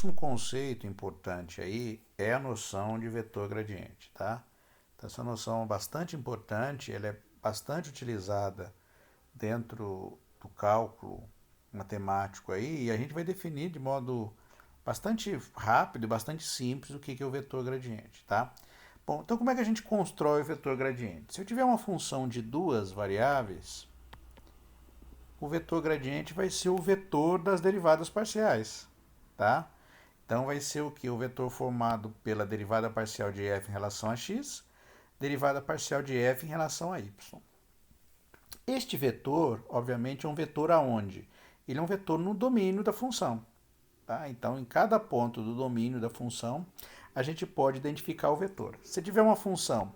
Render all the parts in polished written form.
próximo conceito importante aí é a noção de vetor gradiente, tá? Então, essa noção é bastante importante, ela é bastante utilizada dentro do cálculo matemático aí, e a gente vai definir de modo bastante rápido e bastante simples o que é o vetor gradiente, tá? Bom, então como é que a gente constrói o vetor gradiente? Se eu tiver uma função de duas variáveis, o vetor gradiente vai ser o vetor das derivadas parciais, tá? Então vai ser o que? O vetor formado pela derivada parcial de f em relação a x, derivada parcial de f em relação a y. Este vetor, obviamente, é um vetor aonde? Ele é um vetor no domínio da função. Tá? Então, em cada ponto do domínio da função, a gente pode identificar o vetor. Se tiver uma função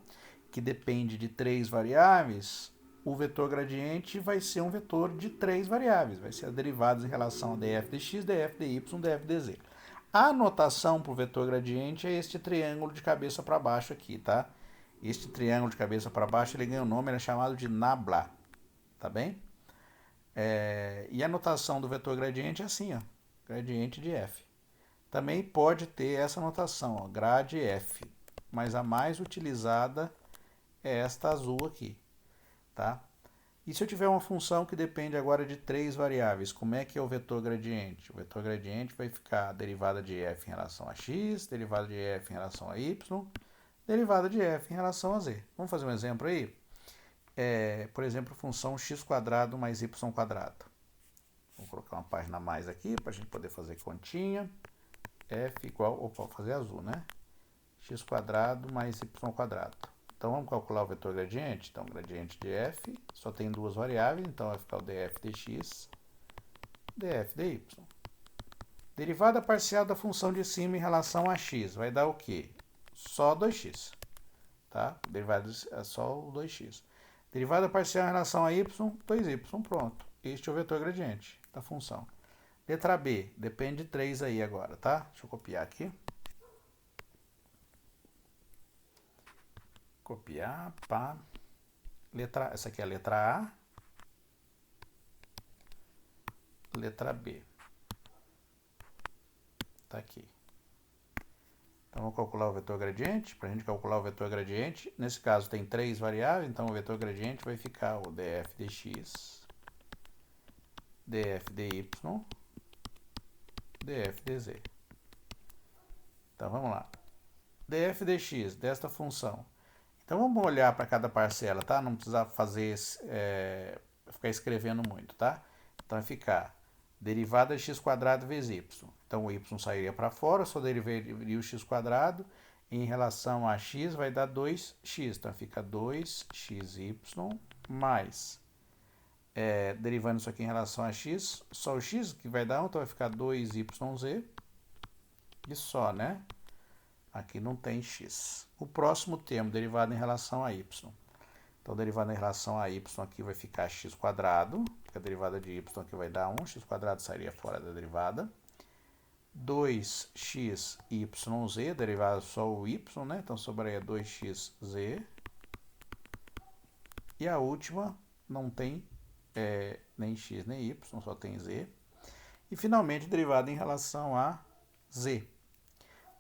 que depende de três variáveis, o vetor gradiente vai ser um vetor de três variáveis. Vai ser a derivada em relação a df de x, df de y, df de z. A notação para o vetor gradiente é este triângulo de cabeça para baixo aqui, tá? Este triângulo de cabeça para baixo, ele ganha o nome, ele é chamado de nabla, tá bem? E a notação do vetor gradiente é assim, ó, gradiente de f. Também pode ter essa notação, ó, grad f, mas a mais utilizada é esta azul aqui, tá? E se eu tiver uma função que depende agora de três variáveis, como é que é o vetor gradiente? O vetor gradiente vai ficar derivada de f em relação a x, derivada de f em relação a y, derivada de f em relação a z. Vamos fazer um exemplo aí? Por exemplo, função x² mais y². Vou colocar uma página a mais aqui para a gente poder fazer continha. F igual, opa, vou fazer azul, né? x² mais y². Então vamos calcular o vetor gradiente. Então, gradiente de f só tem duas variáveis, então vai ficar o df de x, df de y. Derivada parcial da função de cima em relação a x vai dar o quê? Só 2x, tá? Derivada é só o 2x. Derivada parcial em relação a y, 2y, pronto. Este é o vetor gradiente da função. Letra B, depende de 3 aí agora, tá? Deixa eu copiar aqui. Copiar, pá. Essa aqui é a letra A. Letra B. Tá aqui. Então, vamos calcular o vetor gradiente. Para a gente calcular o vetor gradiente, nesse caso tem três variáveis, então o vetor gradiente vai ficar o df de x, df de y, df de z. Então, vamos lá. df de x, desta função. Então, vamos olhar para cada parcela, tá? Não precisa fazer, ficar escrevendo muito, tá? Então, vai ficar derivada de x² vezes y. Então, o y sairia para fora, só derivaria o x². Em relação a x, vai dar 2x. Então, fica 2xy mais, derivando isso aqui em relação a x, só o x que vai dar 1, então vai ficar 2yz. E só, né? Aqui não tem x. O próximo termo, derivado em relação a y. Então, derivada em relação a y aqui vai ficar x², porque a derivada de y aqui vai dar 1, x² sairia fora da derivada. 2xyz, derivada só o y, né? Então, sobraria 2xz. E a última não tem nem x nem y, só tem z. E, finalmente, derivada em relação a z.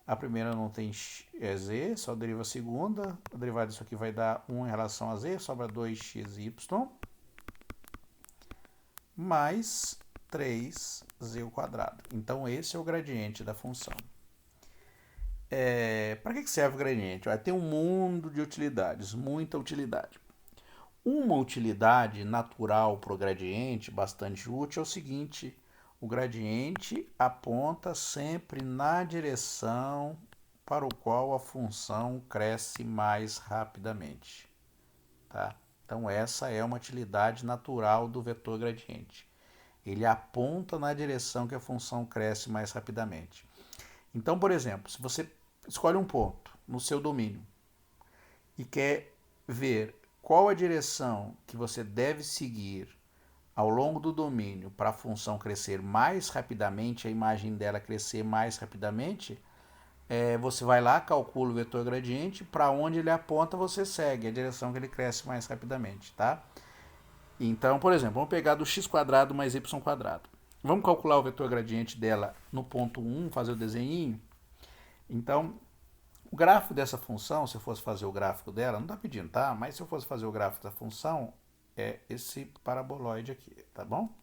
A primeira não tem z, só deriva a segunda. A derivada disso aqui vai dar 1 em relação a z, sobra 2xy mais 3z². Então, esse é o gradiente da função. Para que serve o gradiente? Vai ter um mundo de utilidades, muita utilidade. Uma utilidade natural para o gradiente, bastante útil, é o seguinte: o gradiente aponta sempre na direção para o qual a função cresce mais rapidamente, tá? Então, essa é uma utilidade natural do vetor gradiente. Ele aponta na direção que a função cresce mais rapidamente. Então, por exemplo, se você escolhe um ponto no seu domínio e quer ver qual a direção que você deve seguir ao longo do domínio para a função crescer mais rapidamente, a imagem dela crescer mais rapidamente, você vai lá, calcula o vetor gradiente, para onde ele aponta você segue a direção que ele cresce mais rapidamente, tá? Então, por exemplo, vamos pegar do x² mais y². Vamos calcular o vetor gradiente dela no ponto 1, fazer o desenho. Então, o gráfico dessa função, se eu fosse fazer o gráfico dela, não está pedindo, tá? Mas se eu fosse fazer o gráfico da função, é esse paraboloide aqui, tá bom?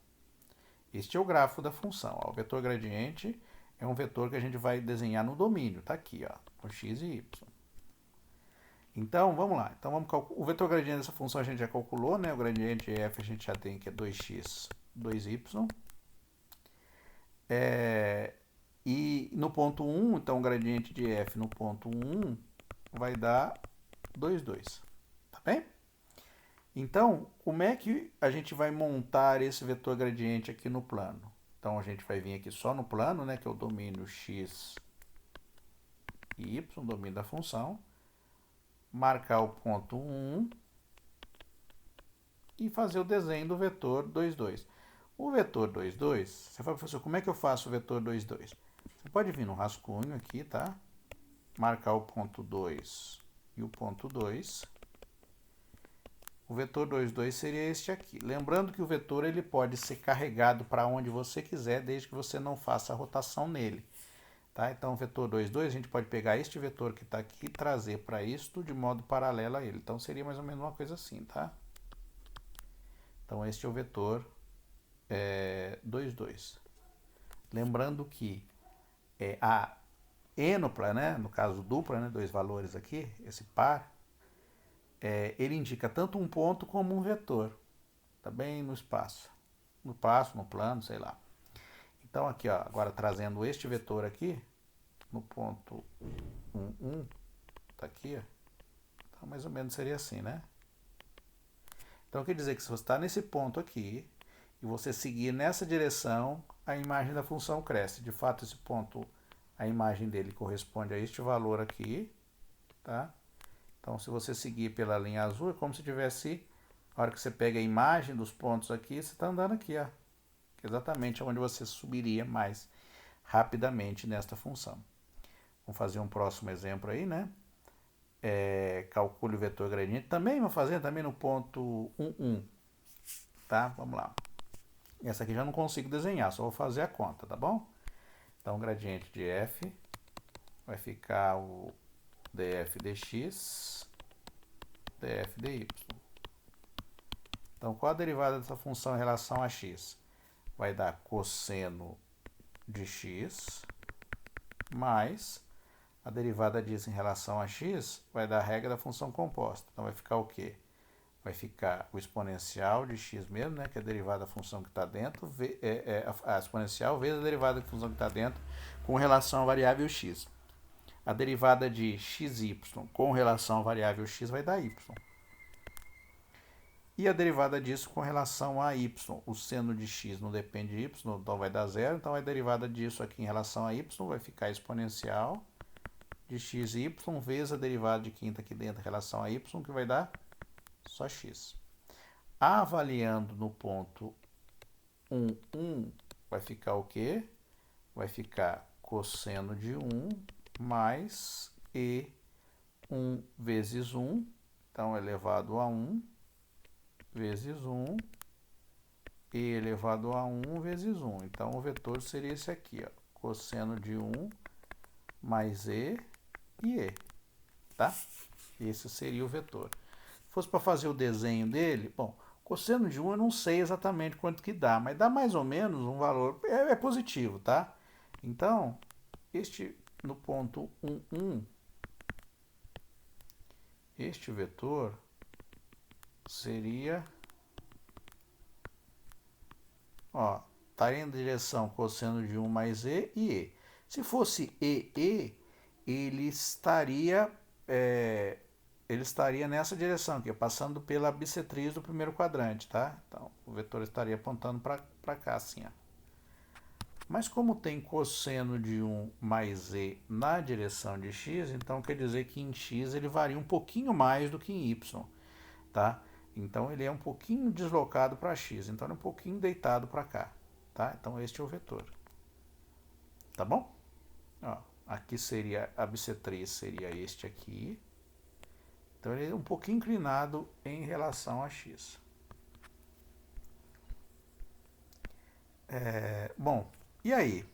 Este é o gráfico da função. Ó, o vetor gradiente é um vetor que a gente vai desenhar no domínio, tá aqui, ó, com x e y. Então, vamos lá. Então, o vetor gradiente dessa função a gente já calculou, né? O gradiente de f a gente já tem que é 2x, 2y. E no ponto 1, então o gradiente de f no ponto 1 vai dar 2, 2. Tá bem? Então, como é que a gente vai montar esse vetor gradiente aqui no plano? Então, a gente vai vir aqui só no plano, né, que é o domínio x e y, domínio da função, marcar o ponto 1 e fazer o desenho do vetor 2, 2. O vetor 2, 2, você fala, professor, como é que eu faço o vetor 2, 2? Você pode vir no rascunho aqui, tá? Marcar o ponto 2 e o ponto 2. O vetor 2, 2 seria este aqui. Lembrando que o vetor ele pode ser carregado para onde você quiser, desde que você não faça a rotação nele. Tá? Então, o vetor 2, 2, a gente pode pegar este vetor que está aqui e trazer para isto de modo paralelo a ele. Então, seria mais ou menos uma coisa assim, tá? Então, este é o vetor 2, 2. Lembrando que a ênupla, né, no caso dupla, né, dois valores aqui, esse par, ele indica tanto um ponto como um vetor. Tá bem no espaço. No passo, no plano, sei lá. Então, aqui, ó, agora trazendo este vetor aqui, no ponto 1, 1, tá aqui, ó. Então, mais ou menos seria assim, né? Então, quer dizer que se você está nesse ponto aqui, e você seguir nessa direção, a imagem da função cresce. De fato, esse ponto, a imagem dele corresponde a este valor aqui, tá? Então, se você seguir pela linha azul, é como se tivesse, a hora que você pega a imagem dos pontos aqui, você está andando aqui, ó. Exatamente onde você subiria mais rapidamente nesta função. Vamos fazer um próximo exemplo aí, né? Calcule o vetor gradiente. Também vou fazer também no ponto 1, 1. Tá? Vamos lá. Essa aqui já não consigo desenhar, só vou fazer a conta, tá bom? Então, o gradiente de f vai ficar o df dx, df dy. Então, qual a derivada dessa função em relação a x? Vai dar cosseno de x mais a derivada disso em relação a x vai dar a regra da função composta. Então, vai ficar o quê? Vai ficar o exponencial de x mesmo, né, que é a derivada da função que está dentro, a exponencial vezes a derivada da função que está dentro com relação à variável x. A derivada de xy com relação à variável x vai dar y. E a derivada disso com relação a y. O seno de x não depende de y, então vai dar zero. Então a derivada disso aqui em relação a y vai ficar exponencial de x e y vezes a derivada de quinta aqui dentro em relação a y, que vai dar só x. Avaliando no ponto 1, 1, vai ficar o quê? Vai ficar cosseno de 1 mais e1 vezes 1, então elevado a 1, vezes 1, e elevado a 1 vezes 1. Então, o vetor seria esse aqui, ó, cosseno de 1 mais e, tá? Esse seria o vetor. Se fosse para fazer o desenho dele, bom, cosseno de 1 eu não sei exatamente quanto que dá, mas dá mais ou menos um valor, é positivo, tá? Então, este no ponto 1, 1, este vetor seria, ó, estaria em direção cosseno de 1 mais e e e. Se fosse ele estaria nessa direção aqui, passando pela bissetriz do primeiro quadrante, tá? Então, o vetor estaria apontando para cá, assim, ó. Mas como tem cosseno de 1 mais e na direção de x, então quer dizer que em x ele varia um pouquinho mais do que em y, tá? Então ele é um pouquinho deslocado para x, então ele é um pouquinho deitado para cá, tá? Então este é o vetor, tá bom? Ó, aqui seria a bissetriz, seria este aqui. Então ele é um pouquinho inclinado em relação a x. Bom, e aí?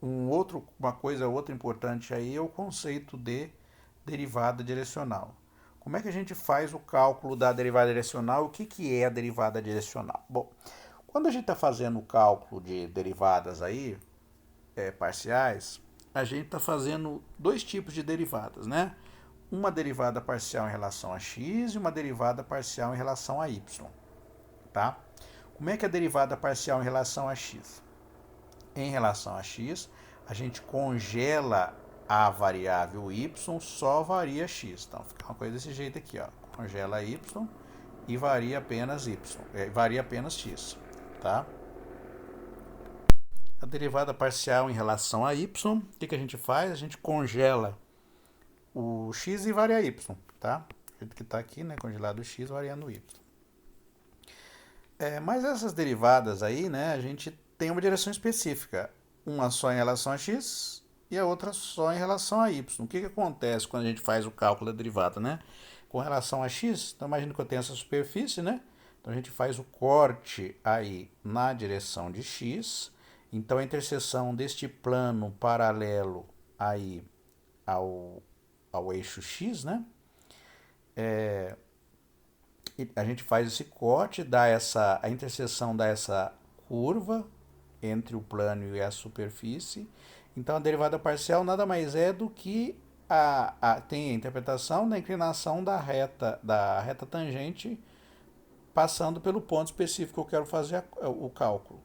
Outra importante aí é o conceito de derivada direcional. Como é que a gente faz o cálculo da derivada direcional? O que é a derivada direcional? Bom, quando a gente está fazendo o cálculo de derivadas aí, parciais, a gente está fazendo dois tipos de derivadas, né? Uma derivada parcial em relação a x e uma derivada parcial em relação a y, tá? Como é que é a derivada parcial em relação a x? Em relação a x, a gente congela a variável y, só varia x. Então fica uma coisa desse jeito aqui, ó. Congela y e varia apenas x, tá? A derivada parcial em relação a y, o que a gente faz? A gente congela o x e varia y, tá? Do jeito que está aqui, né? Congelado o x variando o y. Mas essas derivadas aí, né? A gente tem uma direção específica. Uma só em relação a x e a outra só em relação a y. O que acontece quando a gente faz o cálculo da derivada, né? Com relação a x, então imagina que eu tenho essa superfície, né? Então a gente faz o corte aí na direção de x. Então a interseção deste plano paralelo aí ao, ao eixo x, né? A gente faz esse corte, a interseção dá essa curva entre o plano e a superfície. Então a derivada parcial nada mais é do que tem a interpretação da inclinação da reta tangente passando pelo ponto específico que eu quero fazer o cálculo.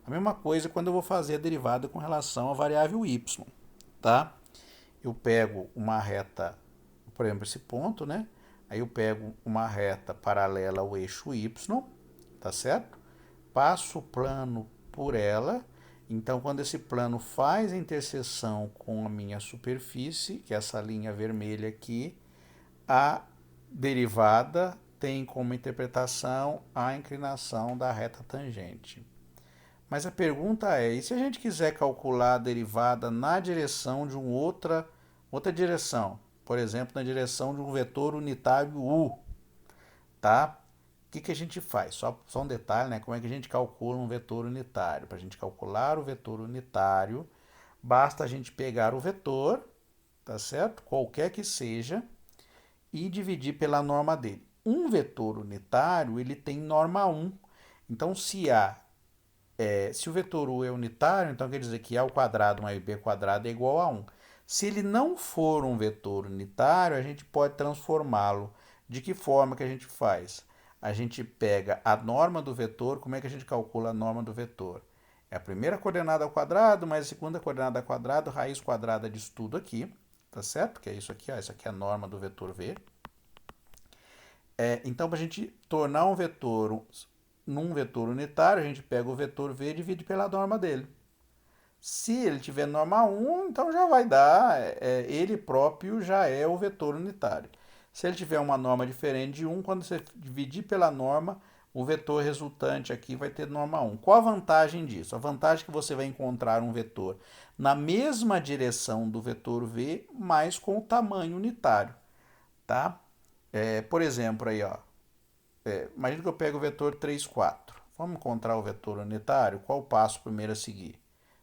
A mesma coisa quando eu vou fazer a derivada com relação à variável y, tá? Eu pego uma reta, por exemplo, esse ponto, né? Aí eu pego uma reta paralela ao eixo y, tá certo? Passo o plano por ela. Então, quando esse plano faz a interseção com a minha superfície, que é essa linha vermelha aqui, a derivada tem como interpretação a inclinação da reta tangente. Mas a pergunta é, e se a gente quiser calcular a derivada na direção de outra direção? Por exemplo, na direção de um vetor unitário u, tá? O que a gente faz? Só um detalhe, né? Como é que a gente calcula um vetor unitário? Para a gente calcular o vetor unitário, basta a gente pegar o vetor, tá certo? Qualquer que seja, e dividir pela norma dele. Um vetor unitário, ele tem norma 1. Então, se o vetor u é unitário, então quer dizer que a ao quadrado mais b quadrado é igual a 1. Se ele não for um vetor unitário, a gente pode transformá-lo. De que forma que a gente faz? A gente pega a norma do vetor. Como é que a gente calcula a norma do vetor? É a primeira coordenada ao quadrado mais a segunda coordenada ao quadrado, raiz quadrada disso tudo aqui, tá certo? Que é isso aqui, ó, isso aqui é a norma do vetor v. Então, para a gente tornar um vetor num vetor unitário, a gente pega o vetor v e divide pela norma dele. Se ele tiver norma 1, então já vai dar, ele próprio já é o vetor unitário. Se ele tiver uma norma diferente de 1, quando você dividir pela norma, o vetor resultante aqui vai ter norma 1. Qual a vantagem disso? A vantagem é que você vai encontrar um vetor na mesma direção do vetor v, mas com o tamanho unitário, tá? Por exemplo, aí, ó, imagina que eu pego o vetor 3, 4. Vamos encontrar o vetor unitário? Qual o passo primeiro a seguir?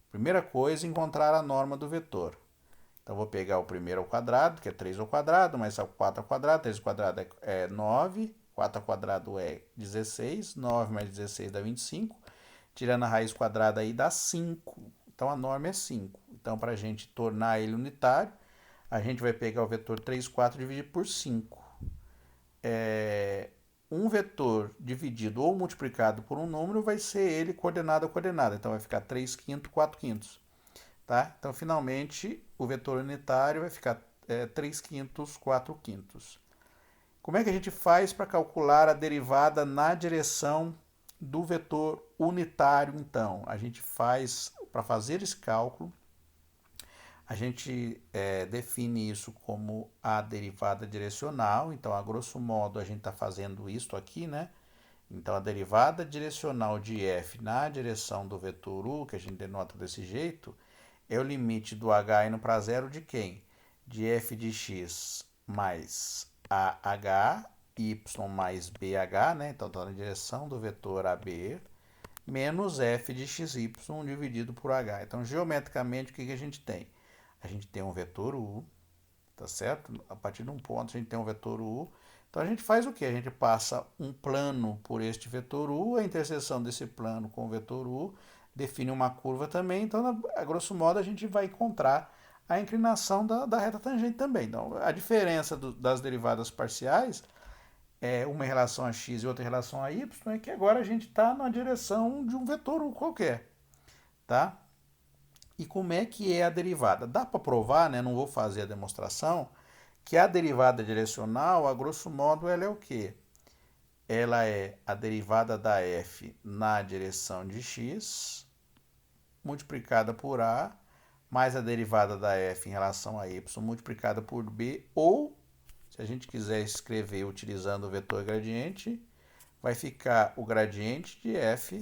Primeira coisa, encontrar a norma do vetor. Então, vou pegar o primeiro ao quadrado, que é 3 ao quadrado, mais 4 ao quadrado. 3 ao quadrado é 9, 4 ao quadrado é 16, 9 mais 16 dá 25. Tirando a raiz quadrada aí dá 5. Então, a norma é 5. Então, para a gente tornar ele unitário, a gente vai pegar o vetor 3, 4 e dividir por 5. Um vetor dividido ou multiplicado por um número vai ser ele coordenada a coordenada. Então, vai ficar 3 quintos, 4 quintos. Tá? Então, finalmente, o vetor unitário vai ficar 3 quintos, 4 quintos. Como é que a gente faz para calcular a derivada na direção do vetor unitário, então? A gente faz, para fazer esse cálculo, a gente define isso como a derivada direcional. Então, a grosso modo, a gente está fazendo isso aqui, né? Então, a derivada direcional de f na direção do vetor u, que a gente denota desse jeito, é o limite do h indo para zero de quem? De f de x mais ah, y mais bh, né? Então, está na direção do vetor AB, menos f de xy dividido por h. Então, geometricamente, o que a gente tem? A gente tem um vetor u, tá certo? A partir de um ponto, a gente tem um vetor u. Então, a gente faz o quê? A gente passa um plano por este vetor u, a interseção desse plano com o vetor u define uma curva também. Então, a grosso modo, a gente vai encontrar a inclinação da reta tangente também. Então, a diferença das derivadas parciais, uma em relação a x e outra em relação a y, é que agora a gente está na direção de um vetor u qualquer, tá? E como é que é a derivada? Dá para provar, né? Não vou fazer a demonstração, que a derivada direcional, a grosso modo, ela é o quê? Ela é a derivada da f na direção de x, multiplicada por a, mais a derivada da f em relação a y, multiplicada por b, ou, se a gente quiser escrever utilizando o vetor gradiente, vai ficar o gradiente de f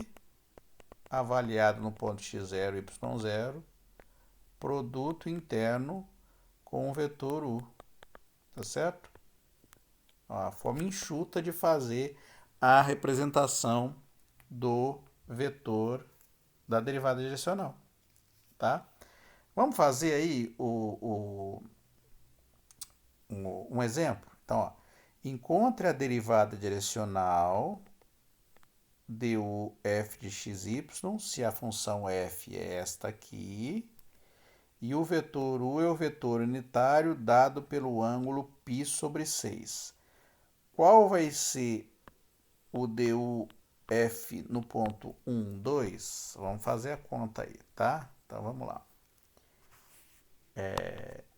avaliado no ponto x0 e y0, produto interno com o vetor u, tá certo? A forma enxuta de fazer a representação do vetor da derivada direcional, tá? Vamos fazer aí um exemplo? Então, ó, encontre a derivada direcional du f de xy, se a função f é esta aqui, e o vetor u é o vetor unitário dado pelo ângulo π sobre 6. Qual vai ser o du f no ponto 1, 2? Vamos fazer a conta aí, tá? Então, vamos lá.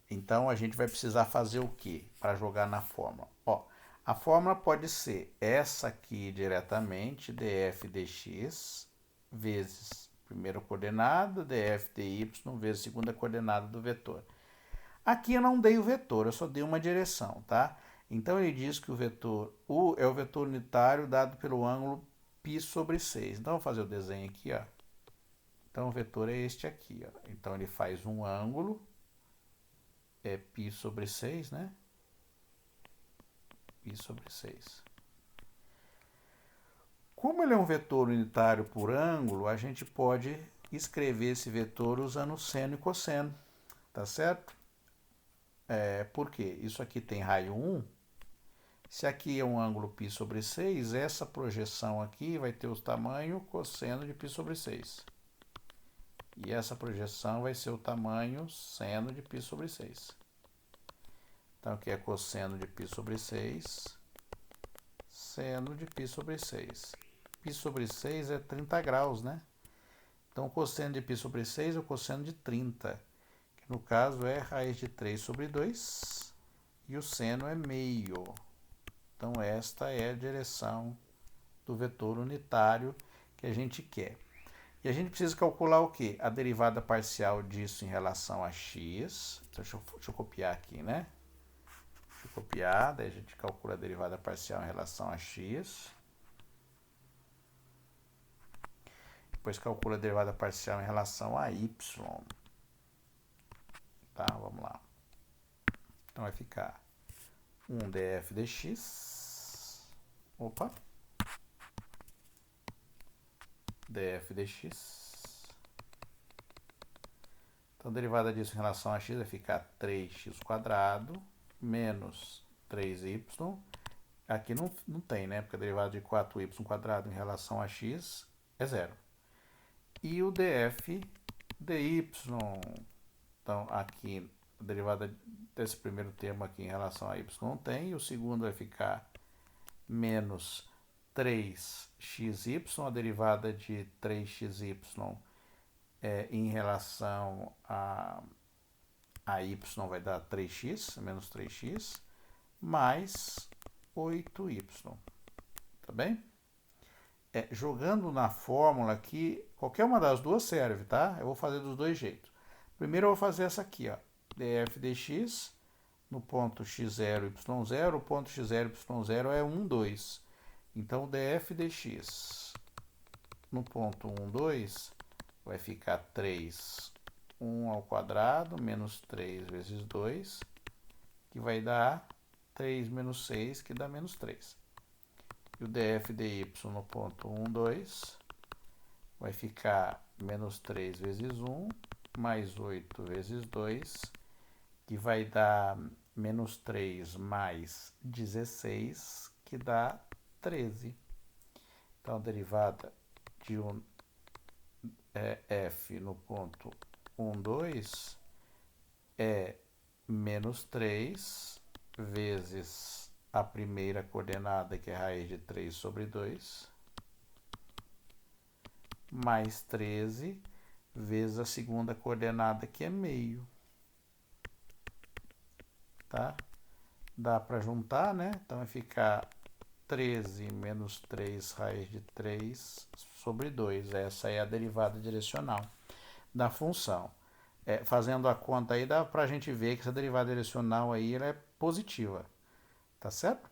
Então, a gente vai precisar fazer o quê para jogar na fórmula? Ó, a fórmula pode ser essa aqui diretamente, df dx, vezes primeira coordenada, df dy, vezes segunda coordenada do vetor. Aqui eu não dei o vetor, eu só dei uma direção, tá? Então, ele diz que o vetor u é o vetor unitário dado pelo ângulo π sobre 6. Então, eu vou fazer o desenho aqui, ó. Então, o vetor é este aqui, ó. Então, ele faz um ângulo, é π sobre 6, né? Π sobre 6. Como ele é um vetor unitário por ângulo, a gente pode escrever esse vetor usando seno e cosseno, tá certo? Por quê? Isso aqui tem raio 1. Se aqui é um ângulo π sobre 6, essa projeção aqui vai ter o tamanho cosseno de π sobre 6. E essa projeção vai ser o tamanho seno de π sobre 6. Então, aqui é cosseno de π sobre 6, seno de π sobre 6. Π sobre 6 é 30 graus, né? Então, o cosseno de π sobre 6 é o cosseno de 30, que no caso é raiz de 3 sobre 2, e o seno é meio. Então, esta é a direção do vetor unitário que a gente quer. E a gente precisa calcular o quê? A derivada parcial disso em relação a x. Então, deixa eu copiar aqui, né? Deixa eu copiar, daí a gente calcula a derivada parcial em relação a x. Depois calcula a derivada parcial em relação a y. Tá, vamos lá. Então, vai ficar 1 df dx. Opa. df dx. Então, a derivada disso em relação a x vai ficar 3x² menos 3y. Aqui não tem, né? Porque a derivada de 4y² em relação a x é zero. E o df dy. Então, aqui, a derivada desse primeiro termo aqui em relação a y não tem. E o segundo vai ficar menos 3xy. A derivada de 3xy em relação a y vai dar 3x, menos 3x, mais 8y. Tá bem? Jogando na fórmula aqui, qualquer uma das duas serve, tá? Eu vou fazer dos dois jeitos. Primeiro eu vou fazer essa aqui, ó, df dx no ponto x0, y0, o ponto x0, y0 é 1, 2. Então, df dx no ponto 1, 2 vai ficar 3, 1 ao quadrado, menos 3 vezes 2, que vai dar 3 menos 6, que dá menos 3. E o df dy no ponto 1, 2 vai ficar menos 3 vezes 1, mais 8 vezes 2, que vai dar menos 3 mais 16, que dá 13. Então, a derivada de f no ponto 1, 2 é menos 3 vezes a primeira coordenada, que é raiz de 3 sobre 2, mais 13 vezes a segunda coordenada, que é meio. Tá? Dá para juntar, né? Então vai ficar 13 menos 3 raiz de 3 sobre 2. Essa é a derivada direcional da função. Fazendo a conta aí, dá para a gente ver que essa derivada direcional aí ela é positiva. Tá certo?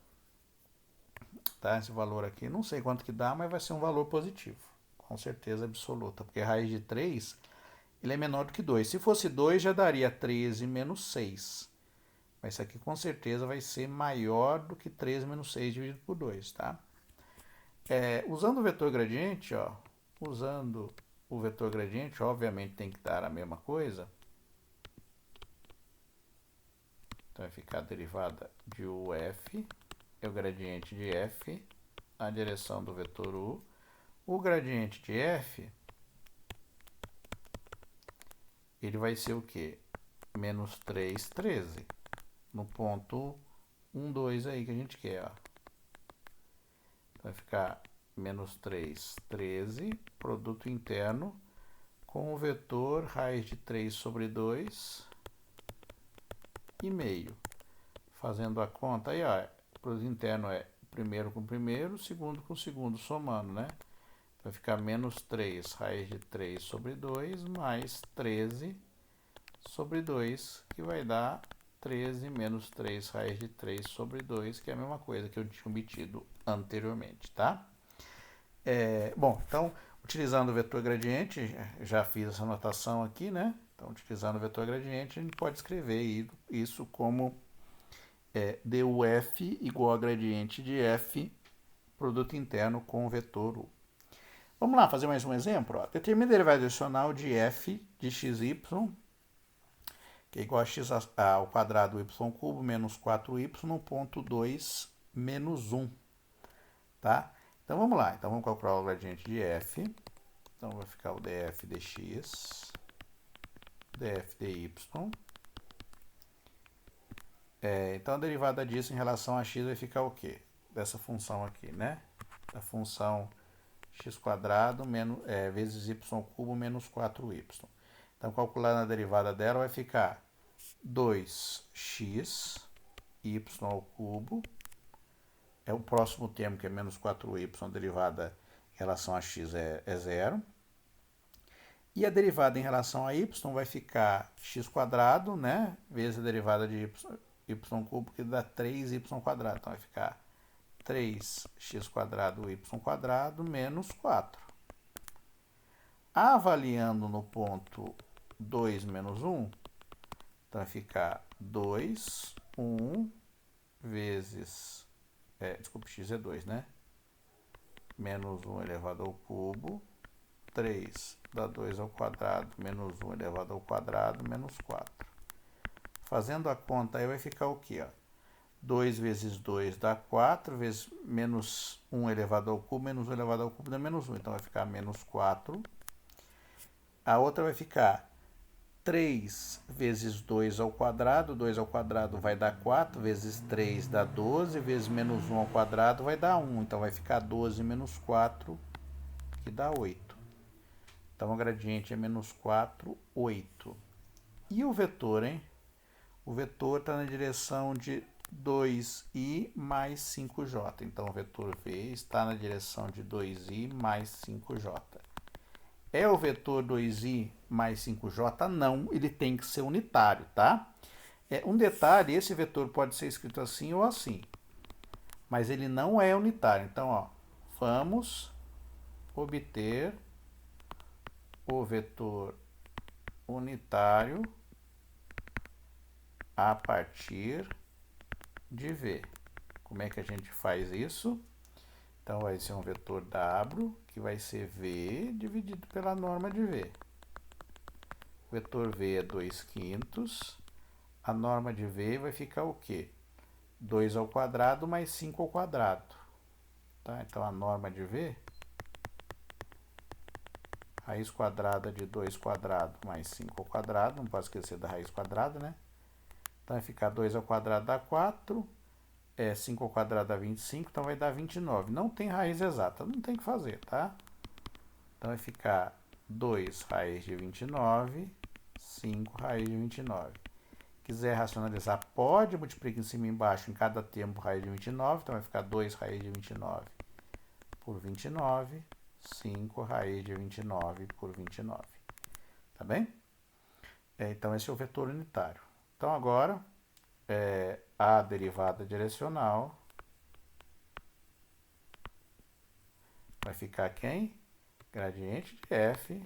Tá? Esse valor aqui, não sei quanto que dá, mas vai ser um valor positivo. Com certeza absoluta. Porque raiz de 3 ele é menor do que 2. Se fosse 2, já daria 13 menos 6. Mas isso aqui com certeza vai ser maior do que 13 menos 6 dividido por 2, tá? Usando o vetor gradiente, ó, usando o vetor gradiente, obviamente tem que dar a mesma coisa. Então vai ficar a derivada de UF, é o gradiente de F, na direção do vetor U. O gradiente de F, ele vai ser o quê? Menos 3, 13. No ponto 1, 2 aí que a gente quer, ó. Vai ficar menos 3, 13, produto interno, com o vetor raiz de 3 sobre 2 e meio. Fazendo a conta aí, ó, produto interno é primeiro com primeiro, segundo com segundo, somando, né? Vai ficar menos 3 raiz de 3 sobre 2 mais 13 sobre 2, que vai dar 13 menos 3 raiz de 3 sobre 2, que é a mesma coisa que eu tinha obtido anteriormente, tá? Bom, então, utilizando o vetor gradiente, já fiz essa notação aqui, né? Então, utilizando o vetor gradiente, a gente pode escrever isso como dUf igual a gradiente de f, produto interno com o vetor u. Vamos lá, fazer mais um exemplo. Ó. Determine a derivada adicional de f de xy, que é igual a x ao quadrado y cubo menos 4y no ponto 2 menos 1. Tá? Então vamos lá. Então vamos calcular o gradiente de f. Então vai ficar o df dx, df dy. Então a derivada disso em relação a x vai ficar o quê? Dessa função aqui, né? Da função x quadrado vezes y cubo menos 4y. Então calculando a derivada dela vai ficar 2x y ao cubo. É o próximo termo, que é menos 4y, a derivada em relação a x é 0. E a derivada em relação a y vai ficar x quadrado, né? Vezes a derivada de y cubo, que dá 3y quadrado. Então vai ficar 3x quadrado y quadrado menos 4. Avaliando no ponto 2 menos 1, então vai ficar 2, 1 vezes... desculpa, x é 2, né? Menos 1 elevado ao cubo, 3 dá 2 ao quadrado, menos 1 elevado ao quadrado, menos 4. Fazendo a conta aí vai ficar o quê? Ó? 2 vezes 2 dá 4, vezes menos 1 elevado ao cubo, menos 1 elevado ao cubo dá menos 1. Então vai ficar menos 4. A outra vai ficar 3 vezes 2 ao quadrado. 2 ao quadrado vai dar 4, vezes 3 dá 12, vezes menos 1 ao quadrado vai dar 1. Então vai ficar 12 menos 4, que dá 8. Então o gradiente é menos 4, 8. E o vetor, hein? O vetor está na direção de 2i mais 5j. Então, o vetor v está na direção de 2i mais 5j. É o vetor 2i mais 5j? Não, ele tem que ser unitário, tá? Um detalhe, esse vetor pode ser escrito assim ou assim, mas ele não é unitário. Então, ó, vamos obter o vetor unitário a partir de V. Como é que a gente faz isso? Então, vai ser um vetor W, que vai ser V dividido pela norma de V. O vetor V é 2/5. A norma de V vai ficar o quê? 2 ao quadrado mais 5 ao quadrado. Tá? Então, a norma de V, raiz quadrada de 2 quadrado mais 5 ao quadrado, não pode esquecer da raiz quadrada, né? Então, vai ficar 2 ao quadrado dá 4, 5 ao quadrado dá 25, então vai dar 29. Não tem raiz exata, não tem o que fazer, tá? Então, vai ficar 2 raiz de 29, 5 raiz de 29. Quiser racionalizar, pode multiplicar em cima e embaixo em cada termo por raiz de 29, então vai ficar 2 raiz de 29 por 29, 5 raiz de 29 por 29. Tá bem? Então, esse é o vetor unitário. Então, agora, a derivada direcional vai ficar quem? Gradiente de f,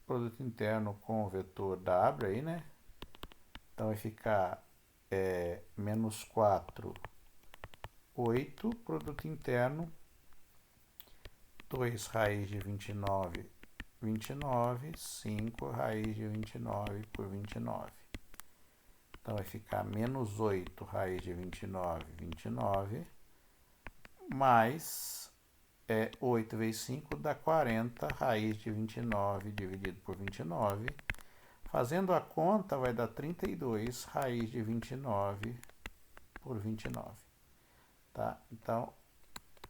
produto interno com o vetor w aí, né? Então, vai ficar menos 4, 8, produto interno, 2 raiz de 29, 29, 5 raiz de 29 por 29. Então, vai ficar menos 8 raiz de 29, 29, mais 8 vezes 5 dá 40 raiz de 29 dividido por 29. Fazendo a conta, vai dar 32 raiz de 29 por 29. Tá? Então,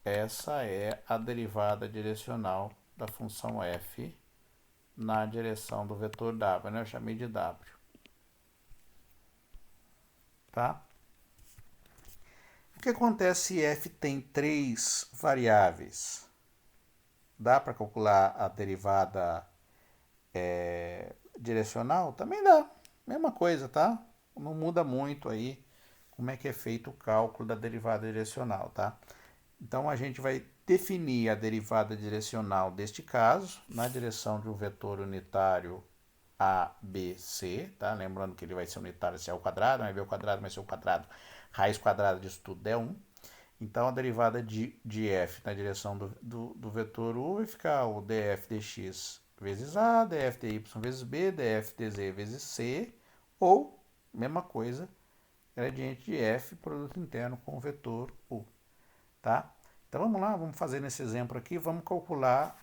essa é a derivada direcional da função f na direção do vetor w, né? Eu chamei de w. Tá? O que acontece se f tem 3 variáveis? Dá para calcular a derivada direcional? Também dá. Mesma coisa, tá? Não muda muito aí como é que é feito o cálculo da derivada direcional, tá? Então, a gente vai definir a derivada direcional deste caso, na direção de um vetor unitário a, B, C, tá? Lembrando que ele vai ser unitário se é ao quadrado, mas B ao quadrado, mais C ao quadrado, raiz quadrada disso tudo é 1. Então, a derivada de f na direção do vetor u vai ficar o df dx vezes a, df dy vezes b, df dz vezes c, ou, mesma coisa, gradiente de f, produto interno com o vetor u. Tá? Então, vamos lá, vamos fazer nesse exemplo aqui, vamos calcular,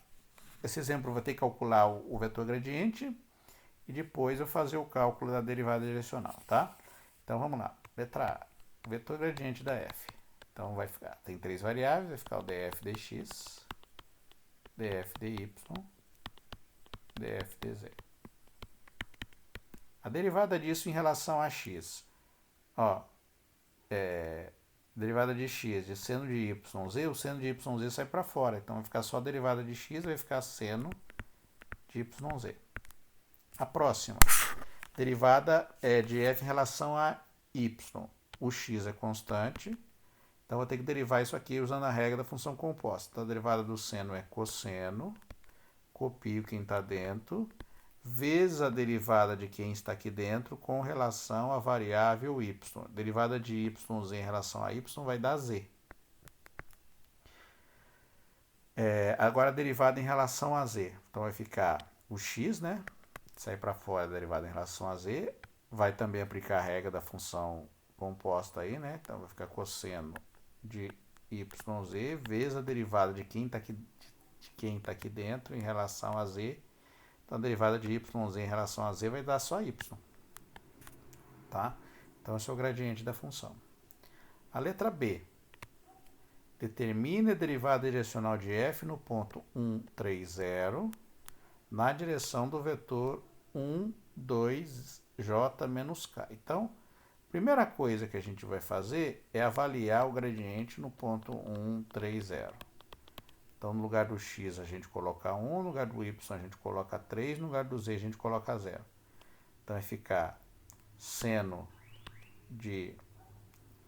esse exemplo vai ter que calcular o vetor gradiente, e depois eu fazer o cálculo da derivada direcional, tá? Então, vamos lá. Letra A, vetor gradiente da f. Então, vai ficar, tem 3 variáveis, vai ficar o df dx, df dy, df dz. A derivada disso em relação a x. Ó, derivada de x, de seno de yz, o seno de yz sai para fora. Então, vai ficar só a derivada de x, vai ficar seno de yz. A próxima, derivada de f em relação a y. O x é constante, então vou ter que derivar isso aqui usando a regra da função composta. Então, a derivada do seno é cosseno, copio quem está dentro, vezes a derivada de quem está aqui dentro com relação à variável y. Derivada de yz em relação a y vai dar z. Agora, a derivada em relação a z. Então, vai ficar o x, né? Sai para fora a derivada em relação a z. Vai também aplicar a regra da função composta aí, né? Então, vai ficar cosseno de yz vezes a derivada de quem está aqui dentro em relação a z. Então, a derivada de yz em relação a z vai dar só y. Tá? Então, esse é o gradiente da função. A letra B. Determine a derivada direcional de f no ponto 1, 3, 0, na direção do vetor 1, 2, j menos k. Então, a primeira coisa que a gente vai fazer é avaliar o gradiente no ponto 1, 3, 0. Então, no lugar do x a gente coloca 1, no lugar do y a gente coloca 3, no lugar do z a gente coloca 0. Então, vai ficar seno de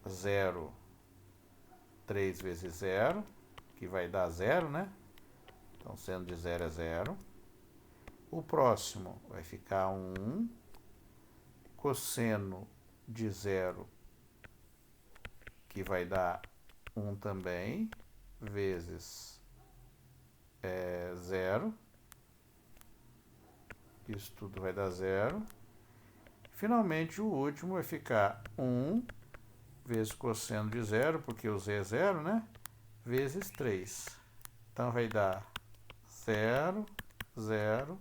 0, 3 vezes 0, que vai dar 0, né? Então, seno de 0 é 0. O próximo vai ficar 1, cosseno de 0, que vai dar 1 também. vezes 0. Isso tudo vai dar 0. Finalmente, o último vai ficar 1 vezes cosseno de 0, porque o z é 0, né? Vezes 3. Então, vai dar 0, 0,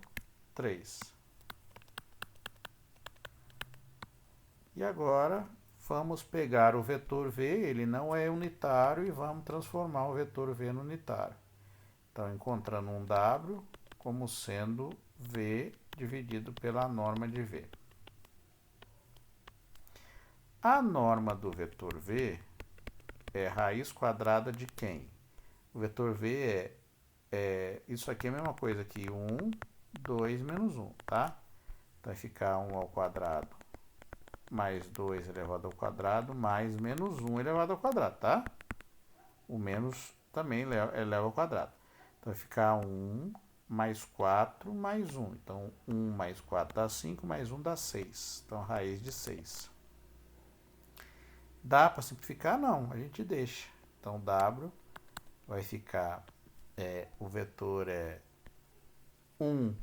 3. E agora, vamos pegar o vetor v, ele não é unitário, e vamos transformar o vetor v no unitário. Então, encontrando um w como sendo v dividido pela norma de v. A norma do vetor v é raiz quadrada de quem? O vetor v isso aqui é a mesma coisa que 1, 2 menos 1, tá? Então vai ficar 1 ao quadrado mais 2 elevado ao quadrado mais menos 1 elevado ao quadrado, tá? O menos também eleva ao quadrado. Então vai ficar 1 mais 4 mais 1. Então 1 mais 4 dá 5, mais 1 dá 6. Então raiz de 6. Dá para simplificar? Não, a gente deixa. Então, W vai ficar, o vetor é 1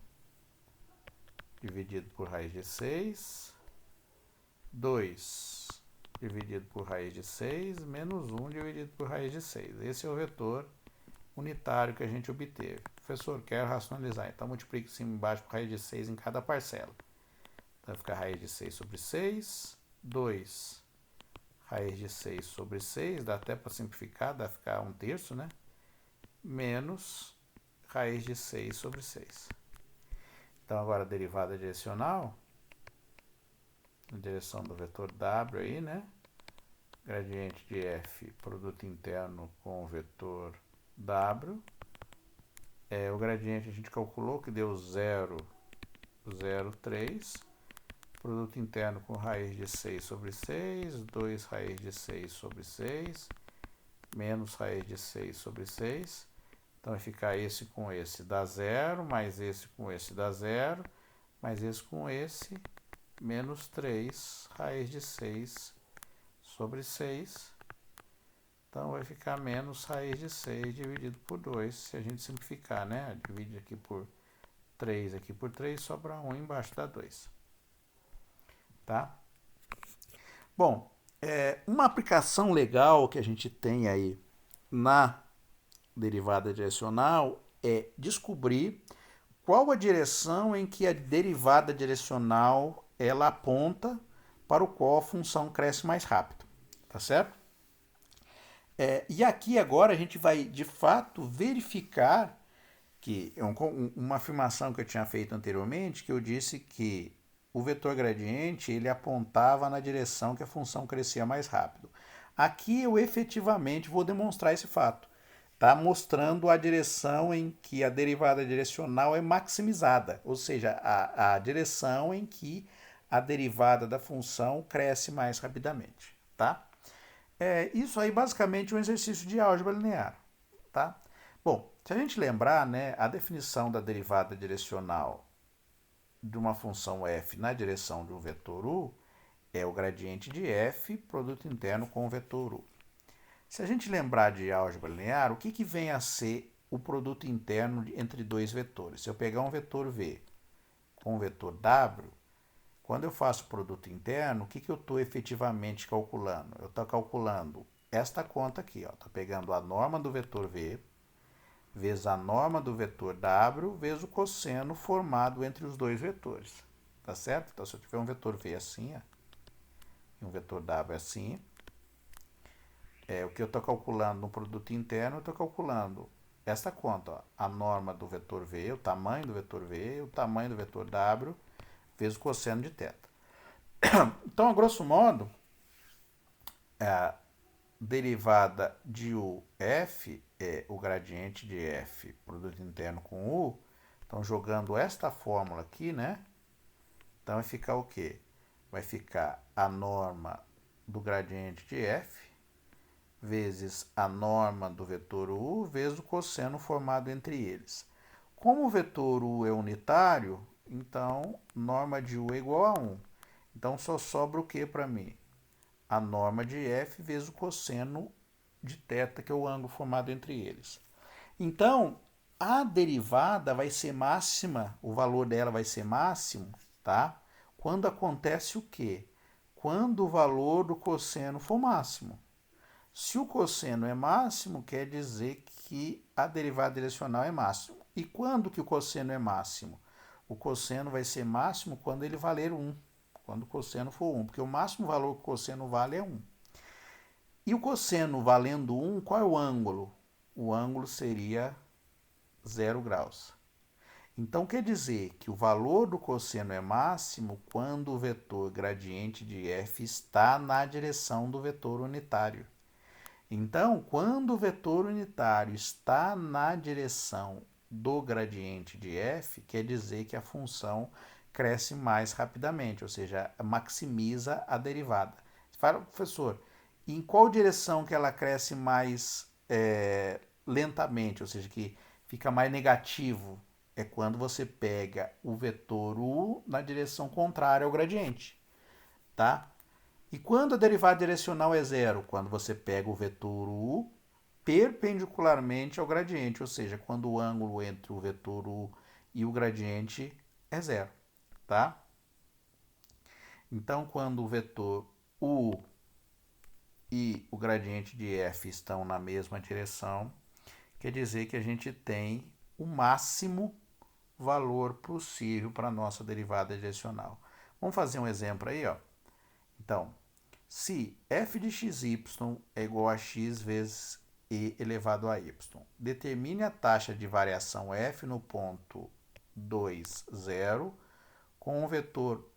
dividido por raiz de 6, 2 dividido por raiz de 6, menos 1 dividido por raiz de 6. Esse é o vetor unitário que a gente obteve. Professor, quero racionalizar. Então, multiplique cima e embaixo por raiz de 6 em cada parcela. Então, vai ficar raiz de 6 sobre 6, 2 raiz de 6 sobre 6, dá até para simplificar, dá para ficar 1/3, né? Menos raiz de 6 sobre 6. Então, agora a derivada direcional, na direção do vetor W aí, né? Gradiente de f, produto interno com o vetor W. O gradiente a gente calculou que deu 0, 0, 3. Produto interno com raiz de 6 sobre 6, 2 raiz de 6 sobre 6, menos raiz de 6 sobre 6. Então, vai ficar esse com esse dá 0, mais esse com esse dá 0, mais esse com esse, menos 3 raiz de 6 sobre 6. Então, vai ficar menos raiz de 6 dividido por 2, se a gente simplificar, né? Divide aqui por 3, aqui por 3, sobra 1 embaixo dá 2. Tá? Bom, uma aplicação legal que a gente tem aí na derivada direcional é descobrir qual a direção em que a derivada direcional ela aponta para o qual a função cresce mais rápido, tá certo? E aqui agora a gente vai de fato verificar que uma afirmação que eu tinha feito anteriormente, que eu disse que o vetor gradiente ele apontava na direção que a função crescia mais rápido. Aqui eu efetivamente vou demonstrar esse fato, tá? Mostrando a direção em que a derivada direcional é maximizada, ou seja, a direção em que a derivada da função cresce mais rapidamente, tá? Isso aí basicamente é um exercício de álgebra linear, tá? Bom, se a gente lembrar, né, a definição da derivada direcional de uma função f na direção de um vetor u é o gradiente de f, produto interno com o vetor u. Se a gente lembrar de álgebra linear, o que vem a ser o produto interno entre dois vetores? Se eu pegar um vetor v com um vetor w, quando eu faço produto interno, o que eu estou efetivamente calculando? Eu estou calculando esta conta aqui, estou pegando a norma do vetor v, vezes a norma do vetor w, vezes o cosseno formado entre os dois vetores. Tá certo? Então, se eu tiver um vetor v assim, e um vetor w assim, o que eu estou calculando no produto interno, eu estou calculando esta conta, a norma do vetor v, o tamanho do vetor v, o tamanho do vetor w, vezes o cosseno de θ. Então, a grosso modo, a derivada de uf é o gradiente de f, produto interno com u. Então, jogando esta fórmula aqui, né? Então, vai ficar o quê? Vai ficar a norma do gradiente de f vezes a norma do vetor u vezes o cosseno formado entre eles. Como o vetor u é unitário, então, norma de u é igual a 1. Então, só sobra o que para mim? A norma de f vezes o cosseno de θ, que é o ângulo formado entre eles. Então, a derivada vai ser máxima, o valor dela vai ser máximo, tá? Quando acontece o quê? Quando o valor do cosseno for máximo. Se o cosseno é máximo, quer dizer que a derivada direcional é máximo. E quando que o cosseno é máximo? O cosseno vai ser máximo quando ele valer 1, quando o cosseno for 1, porque o máximo valor que o cosseno vale é 1. E o cosseno valendo 1, qual é o ângulo? O ângulo seria 0 graus. Então quer dizer que o valor do cosseno é máximo quando o vetor gradiente de f está na direção do vetor unitário. Então, quando o vetor unitário está na direção do gradiente de f, quer dizer que a função cresce mais rapidamente, ou seja, maximiza a derivada. Você fala, professor, em qual direção que ela cresce mais lentamente, ou seja, que fica mais negativo? É quando você pega o vetor u na direção contrária ao gradiente, tá? E quando a derivada direcional é zero? Quando você pega o vetor u perpendicularmente ao gradiente, ou seja, quando o ângulo entre o vetor u e o gradiente é zero, tá? Então, quando o vetor u e o gradiente de f estão na mesma direção, quer dizer que a gente tem o máximo valor possível para a nossa derivada direcional. Vamos fazer um exemplo aí, ó. Então, se f de xy é igual a x vezes e elevado a y, determine a taxa de variação f no ponto 2, 0, com um vetor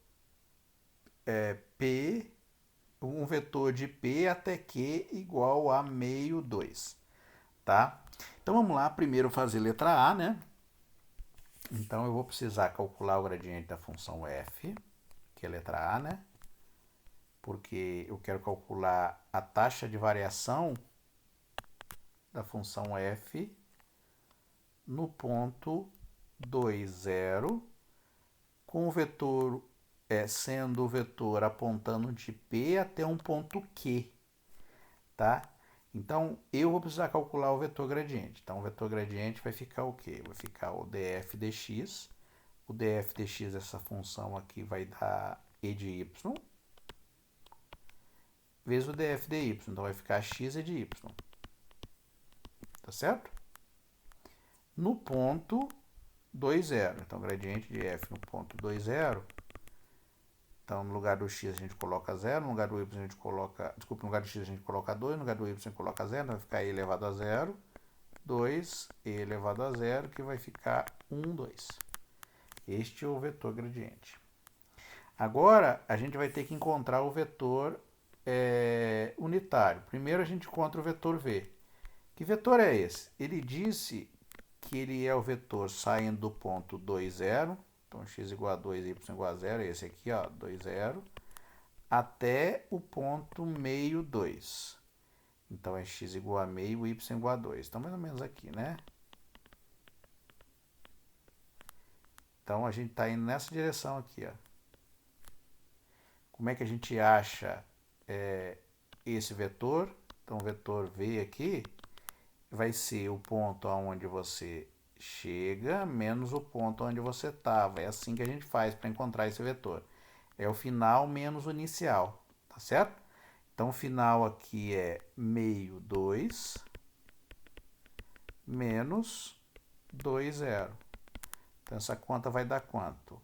p, um vetor de p até q igual a meio 2, tá? Então vamos lá, primeiro fazer letra A, né? Então eu vou precisar calcular o gradiente da função f, que é a letra A, né? Porque eu quero calcular a taxa de variação da função f no ponto 2, 0, com o vetor sendo o vetor apontando de P até um ponto Q, tá? Então, eu vou precisar calcular o vetor gradiente. Então, o vetor gradiente vai ficar o quê? Vai ficar o df dx. O df dx dessa função aqui vai dar e de y, vezes o df dy. Então, vai ficar x e de y. Tá certo? No ponto 2, 0. Então, gradiente de f no ponto 2, 0. Então, no lugar do x a gente coloca 0, no lugar do y a gente coloca... Desculpa, no lugar do x a gente coloca 2, no lugar do y a gente coloca 0, então vai ficar e elevado a 0, 2, e elevado a 0, que vai ficar 1, 2. Este é o vetor gradiente. Agora, a gente vai ter que encontrar o vetor unitário. Primeiro, a gente encontra o vetor v. Que vetor é esse? Ele disse que ele é o vetor saindo do ponto 2, 0, então x igual a 2, y igual a 0, esse aqui, ó, 2, 0, até o ponto meio 2. Então é x igual a meio, y igual a 2. Então mais ou menos aqui, né? Então a gente está indo nessa direção aqui, ó. Como é que a gente acha esse vetor? Então o vetor v aqui vai ser o ponto aonde você chega menos o ponto onde você estava. É assim que a gente faz para encontrar esse vetor. É o final menos o inicial, tá certo? Então o final aqui é meio 2 menos 2, 0. Então essa conta vai dar quanto?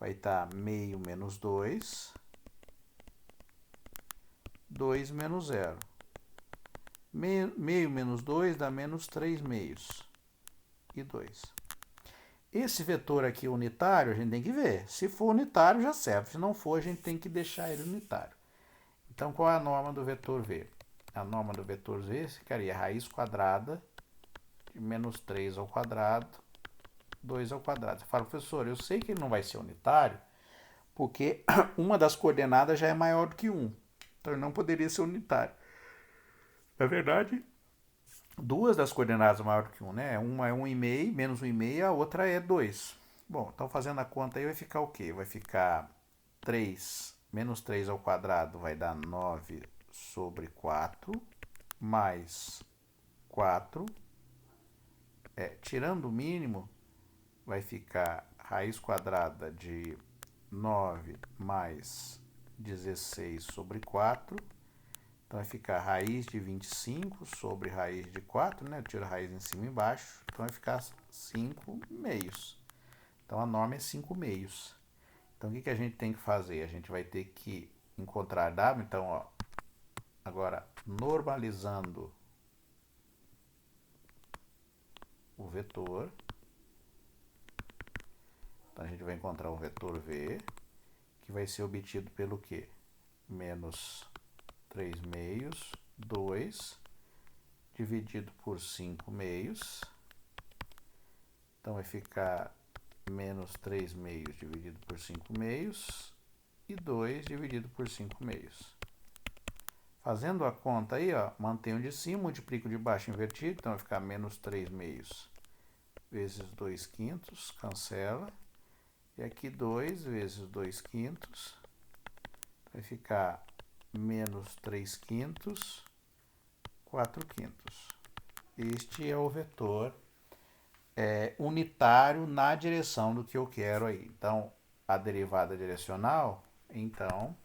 Vai dar meio menos 2, 2 menos 0. Meio menos 2 dá menos 3 meios e 2. Esse vetor aqui unitário a gente tem que ver. Se for unitário já serve, se não for a gente tem que deixar ele unitário. Então qual é a norma do vetor v? A norma do vetor v ficaria raiz quadrada de menos 3 ao quadrado, 2 ao quadrado. Você fala, professor, eu sei que ele não vai ser unitário porque uma das coordenadas já é maior do que 1. Então ele não poderia ser unitário. Na verdade, duas das coordenadas maior do que 1, né? Uma é 1,5, menos 1,5, a outra é 2. Bom, então fazendo a conta aí vai ficar o quê? Vai ficar 3 menos 3 ao quadrado vai dar 9 sobre 4 mais 4. Tirando o mínimo, vai ficar raiz quadrada de 9 mais 16 sobre 4. Então vai ficar raiz de 25 sobre raiz de 4, né? Eu tiro a raiz em cima e embaixo. Então vai ficar 5 meios. Então a norma é 5 meios. Então o que a gente tem que fazer? A gente vai ter que encontrar W. Então, ó, agora normalizando o vetor. Então a gente vai encontrar o vetor V, que vai ser obtido pelo quê? Menos 3 meios, 2, dividido por 5 meios. Então vai ficar menos 3 meios dividido por 5 meios e 2 dividido por 5 meios. Fazendo a conta aí, ó, mantenho de cima, multiplico de baixo invertido, então vai ficar menos 3 meios vezes 2 quintos, cancela. E aqui 2 vezes 2 quintos, vai ficar menos 3 quintos, 4 quintos. Este é o vetor unitário na direção do que eu quero aí. Então, a derivada direcional, então,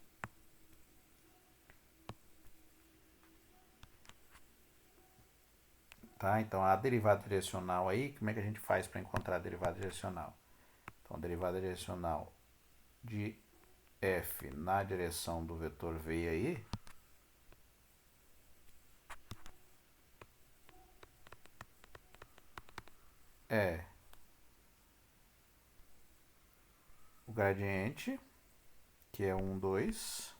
tá? Então, a derivada direcional aí, como é que a gente faz para encontrar a derivada direcional? Então, a derivada direcional de f na direção do vetor V aí é o gradiente, que é 1, 2,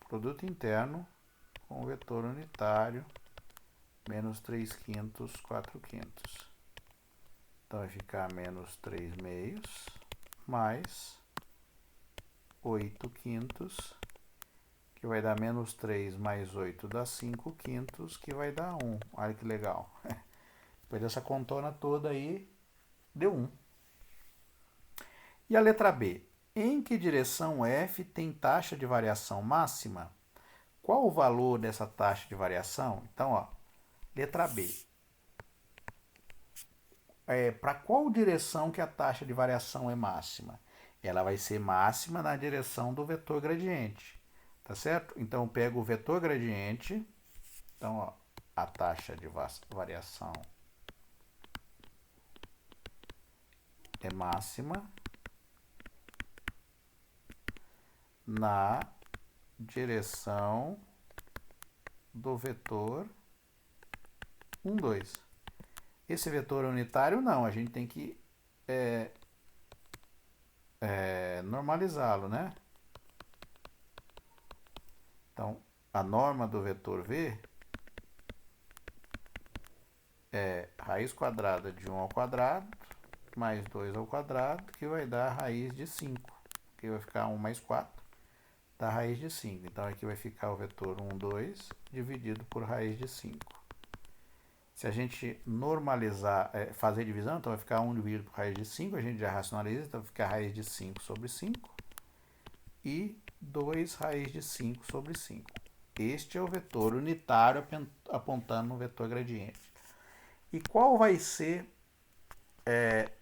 produto interno com o vetor unitário, menos 3 quintos, 4 quintos. Então vai ficar menos 3 meios, mais 8 quintos, que vai dar menos 3 mais 8 dá 5 quintos, que vai dar 1. Olha que legal. Depois dessa contona toda aí, deu 1. E a letra B? Em que direção f tem taxa de variação máxima? Qual o valor dessa taxa de variação? Então, ó, letra B. Para qual direção que a taxa de variação é máxima? Ela vai ser máxima na direção do vetor gradiente, tá certo? Então, eu pego o vetor gradiente, então, ó, a taxa de variação é máxima na direção do vetor 1, 2. Esse vetor unitário não, a gente tem que normalizá-lo, né? Então, a norma do vetor V é raiz quadrada de 1 ao quadrado mais 2 ao quadrado, que vai dar raiz de 5, que vai ficar 1 mais 4, dá raiz de 5. Então, aqui vai ficar o vetor 1, 2, dividido por raiz de 5. Se a gente normalizar, fazer divisão, então vai ficar 1 dividido por raiz de 5, a gente já racionaliza, então vai ficar raiz de 5 sobre 5 e 2 raiz de 5 sobre 5. Este é o vetor unitário apontando no vetor gradiente. E qual vai ser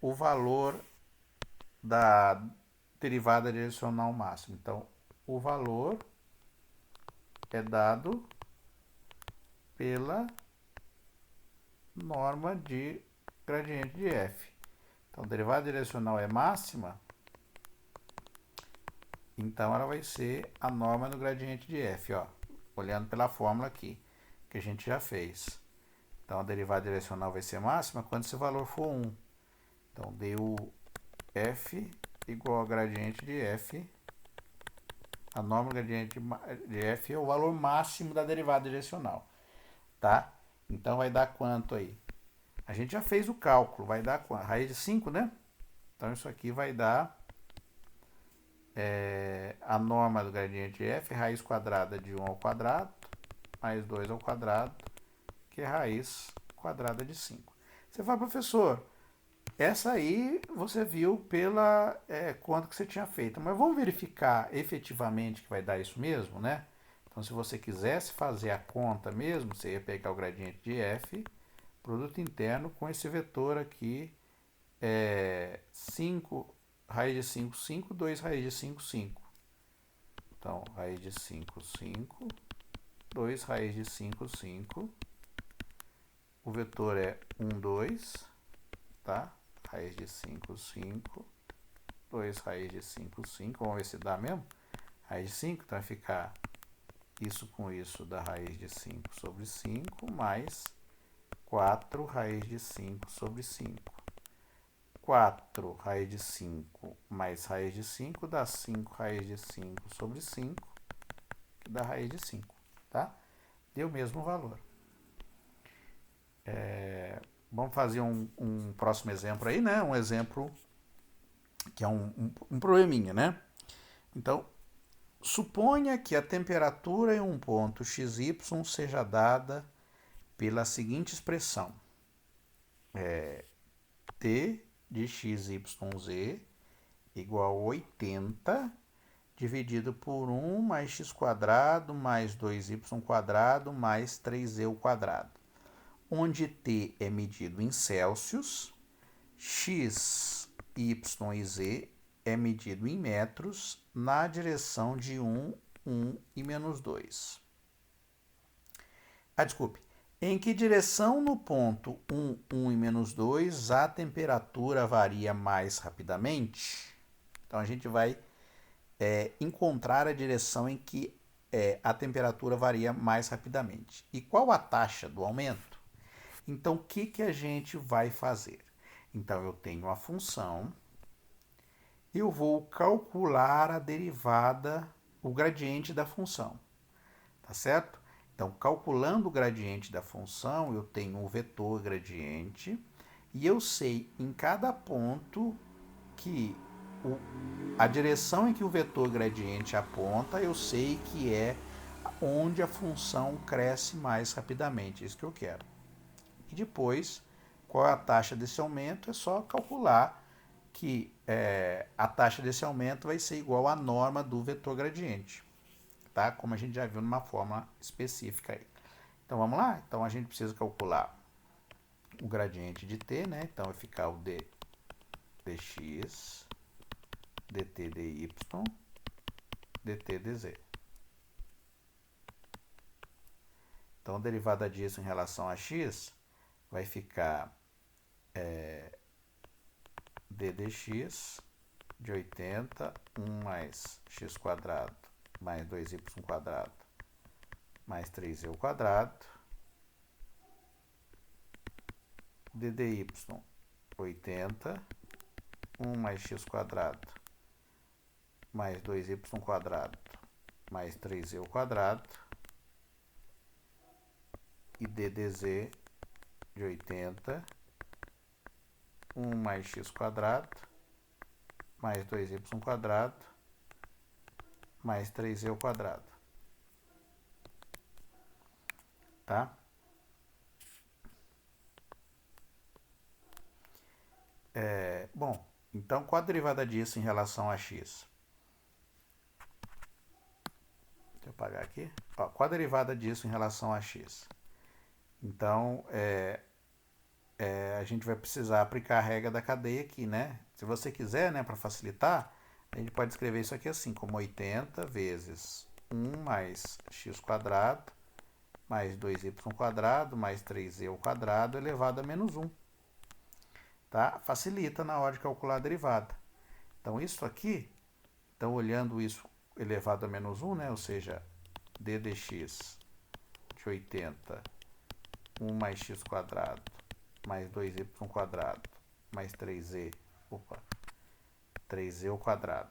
o valor da derivada direcional máxima? Então, o valor é dado pela norma de gradiente de f. Então, a derivada direcional é máxima, então ela vai ser a norma do gradiente de f, ó, olhando pela fórmula aqui, que a gente já fez. Então, a derivada direcional vai ser máxima quando esse valor for 1. Então, du f igual ao gradiente de f. A norma do gradiente de f é o valor máximo da derivada direcional, tá? Então, vai dar quanto aí? A gente já fez o cálculo, vai dar quanto? Raiz de 5, né? Então, isso aqui vai dar a norma do gradiente de f, raiz quadrada de 1 ao quadrado, mais 2 ao quadrado, que é raiz quadrada de 5. Você fala, professor, essa aí você viu pela conta que você tinha feito, mas vamos verificar efetivamente que vai dar isso mesmo, né? Então, se você quisesse fazer a conta mesmo, você ia pegar o gradiente de f, produto interno, com esse vetor aqui, 5 raiz de 5, 5, 2 raiz de 5, 5. Então, raiz de 5, 5, 2 raiz de 5, 5. O vetor é 1, 2, tá? Raiz de 5, 5. 2 raiz de 5, 5. Vamos ver se dá mesmo. Raiz de 5, então vai ficar isso com isso da raiz de 5 sobre 5, mais 4 raiz de 5 sobre 5. 4 raiz de 5 mais raiz de 5 dá 5 raiz de 5 sobre 5, que dá raiz de 5, tá? Deu o mesmo valor. Vamos fazer um próximo exemplo aí, né? Um exemplo que é um probleminha, né? Então, suponha que a temperatura em um ponto xy seja dada pela seguinte expressão. T de xyz igual a 80 dividido por 1 mais x quadrado mais 2y² mais 3z², onde T é medido em Celsius, x, y e z é medido em metros na direção de 1, 1 e menos 2. Desculpe. Em que direção no ponto 1, 1 e menos 2 a temperatura varia mais rapidamente? Então, a gente vai encontrar a direção em que a temperatura varia mais rapidamente. E qual a taxa do aumento? Então, o que a gente vai fazer? Então, eu tenho a função, eu vou calcular a derivada, o gradiente da função, tá certo? Então, calculando o gradiente da função, eu tenho o vetor gradiente e eu sei em cada ponto que a direção em que o vetor gradiente aponta, eu sei que é onde a função cresce mais rapidamente, isso que eu quero. E depois, qual é a taxa desse aumento? É só calcular que a taxa desse aumento vai ser igual à norma do vetor gradiente, tá? Como a gente já viu numa fórmula específica aí. Então vamos lá? Então a gente precisa calcular o gradiente de t, né? Então vai ficar o dx, dt dy, dt dz. Então a derivada disso em relação a x vai ficar d dx de 80, 1 mais x² mais 2y² mais 3z², ddy 80, 1 mais x² mais 2y² mais 3z² e ddz de 80, 1 mais x² mais 2y² mais 3z². Tá? Bom, então qual a derivada disso em relação a x? Deixa eu apagar aqui. Ó, qual a derivada disso em relação a x? Então, a gente vai precisar aplicar a regra da cadeia aqui, né? Se você quiser, né, para facilitar, a gente pode escrever isso aqui assim, como 80 vezes 1 mais x² mais 2y² mais 3z² elevado a menos 1. Tá? Facilita na hora de calcular a derivada. Então, isso aqui, então olhando isso elevado a menos 1, né? Ou seja, d dx de 80, 1 mais x² mais 2y² mais 3z, 3z²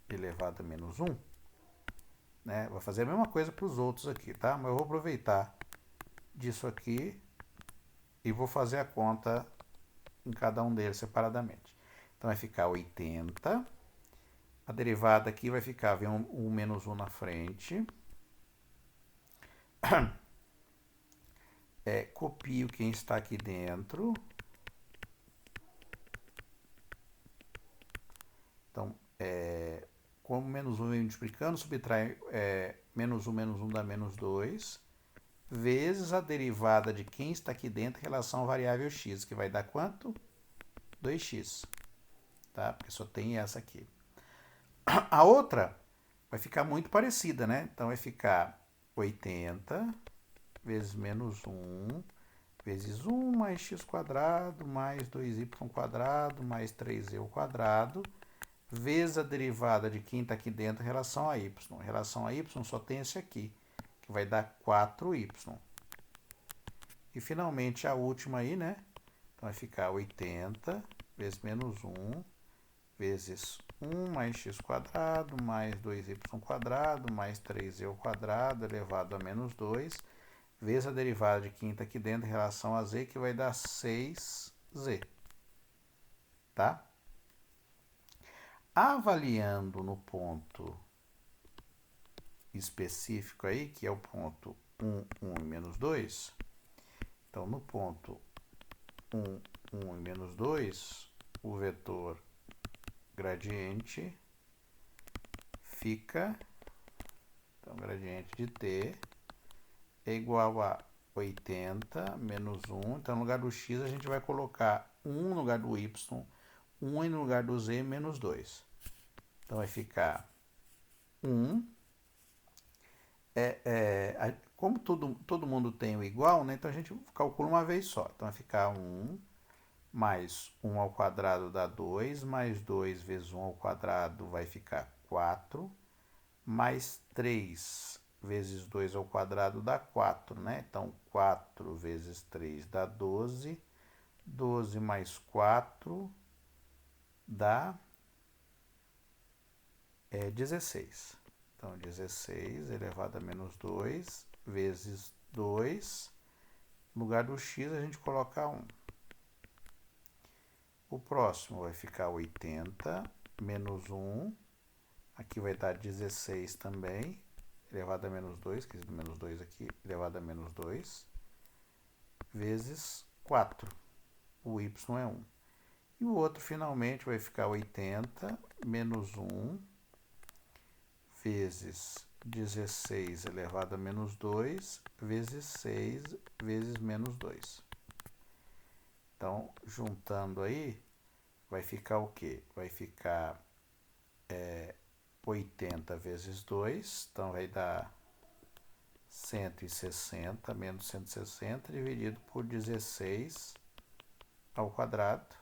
elevado a menos 1, né? Vou fazer a mesma coisa para os outros aqui, tá? Mas eu vou aproveitar disso aqui e vou fazer a conta em cada um deles separadamente. Então vai ficar 80, a derivada aqui vai ficar, vem um menos 1 na frente, copio quem está aqui dentro, então como menos 1 vem multiplicando, subtrai menos 1 dá menos 2, vezes a derivada de quem está aqui dentro em relação à variável x, que vai dar quanto? 2x, tá? Porque só tem essa aqui. A outra vai ficar muito parecida, né? Então vai ficar 80 vezes menos 1 vezes 1 mais x quadrado mais 2y quadrado mais 3z ao quadrado vezes a derivada de quem está aqui dentro em relação a y. Em relação a y só tem esse aqui, que vai dar 4y. E finalmente a última aí, né? Então vai ficar 80 vezes menos 1 vezes 1 mais x quadrado mais 2y quadrado mais 3z ao quadrado elevado a menos 2 vezes a derivada de quinta aqui dentro em relação a z, que vai dar 6z. Tá? Avaliando no ponto específico aí, que é o ponto 1, 1 e menos 2, então no ponto 1, 1 e menos 2, o vetor gradiente fica, então gradiente de t é igual a 80 menos 1, então no lugar do x a gente vai colocar 1 no lugar do y, 1 no lugar do z menos 2. Então vai ficar 1, como todo mundo tem o igual, né, então a gente calcula uma vez só, então vai ficar 1 mais 1 ao quadrado dá 2, mais 2 vezes 1 ao quadrado vai ficar 4, mais 3 vezes 2 ao quadrado dá 4, né? Então, 4 vezes 3 dá 12, 12 mais 4 dá 16. Então, 16 elevado a menos 2 vezes 2, no lugar do x a gente coloca 1. O próximo vai ficar 80 menos 1, aqui vai dar 16 também, elevado a menos 2, que é menos 2 aqui, elevado a menos 2, vezes 4. O y é 1. E o outro, finalmente, vai ficar 80 menos 1, vezes 16 elevado a menos 2, vezes 6, vezes menos 2. Então, juntando aí, vai ficar o quê? Vai ficar 80 vezes 2, então vai dar 160 menos 160 dividido por 16 ao quadrado.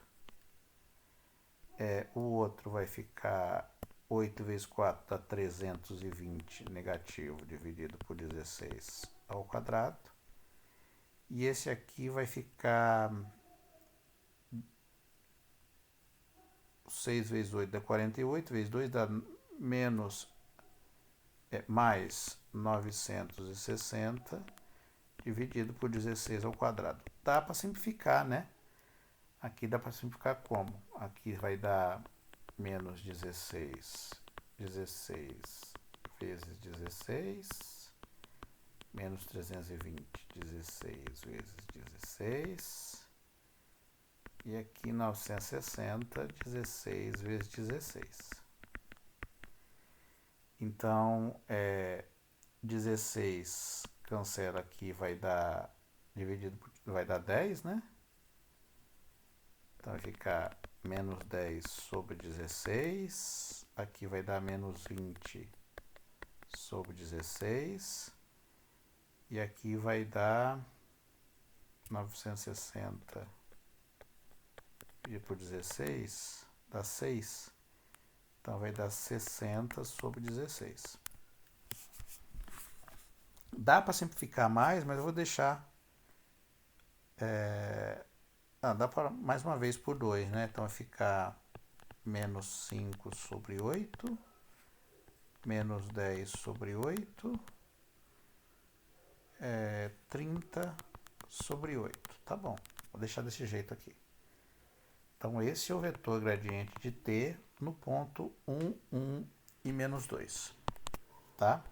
O outro vai ficar 8 vezes 4 dá 320 negativo dividido por 16 ao quadrado. E esse aqui vai ficar 6 vezes 8 dá 48, vezes 2 dá menos, mais 960 dividido por 16 ao quadrado. Dá para simplificar, né? Aqui dá para simplificar como? Aqui vai dar menos 16, 16 vezes 16, menos 320, 16 vezes 16, e aqui 960, 16 vezes 16. Então, 16 cancela aqui, vai dar, dividido por, vai dar 10, né? Então vai ficar menos 10 sobre 16, aqui vai dar menos 20 sobre 16, e aqui vai dar 960 dividido por 16, dá 6, então vai dar 60 sobre 16. Dá para simplificar mais, mas eu vou deixar... dá para mais uma vez por 2, né? Então vai ficar menos 5 sobre 8, menos 10 sobre 8, 30 sobre 8. Tá bom, vou deixar desse jeito aqui. Então esse é o vetor gradiente de t no ponto 1, 1 e menos 2. Tá?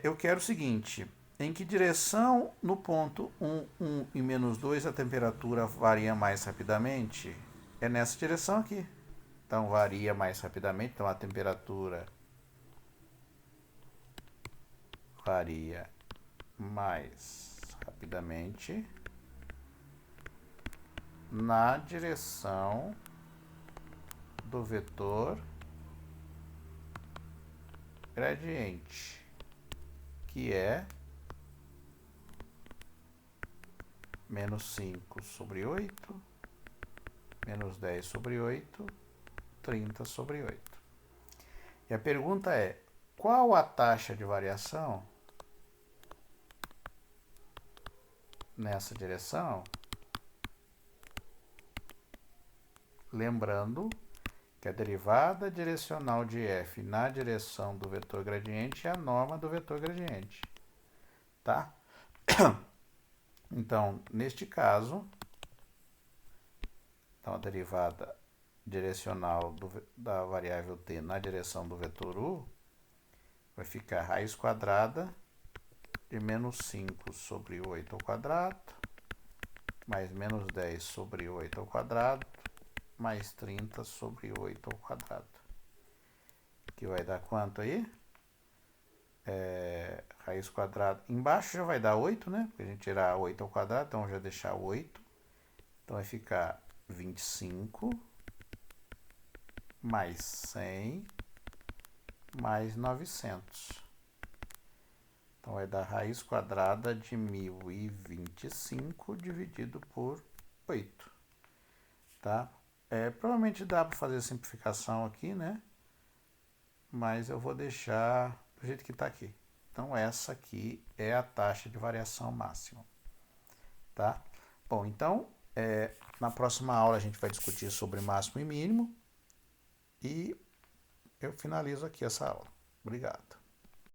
Eu quero o seguinte... Em que direção no ponto 1, 1 e menos 2 a temperatura varia mais rapidamente? É nessa direção aqui. Então varia mais rapidamente, então a temperatura varia mais rapidamente na direção do vetor gradiente, que é menos 5 sobre 8, menos 10 sobre 8, 30 sobre 8. E a pergunta é, qual a taxa de variação nessa direção? Lembrando que a derivada direcional de f na direção do vetor gradiente é a norma do vetor gradiente, tá? Então, neste caso, então a derivada direcional da variável t na direção do vetor u vai ficar raiz quadrada de menos 5 sobre 8 ao quadrado, mais menos 10 sobre 8 ao quadrado, mais 30 sobre 8 ao quadrado. Que vai dar quanto aí? Raiz quadrada. Embaixo já vai dar 8, né? Porque a gente tirar 8 ao quadrado, então já deixar 8. Então vai ficar 25 mais 100 mais 900. Então vai dar raiz quadrada de 1025 dividido por 8. Tá? Provavelmente dá para fazer a simplificação aqui, né? Mas eu vou deixar do jeito que está aqui. Então essa aqui é a taxa de variação máxima. Tá? Bom, então na próxima aula a gente vai discutir sobre máximo e mínimo. E eu finalizo aqui essa aula. Obrigado.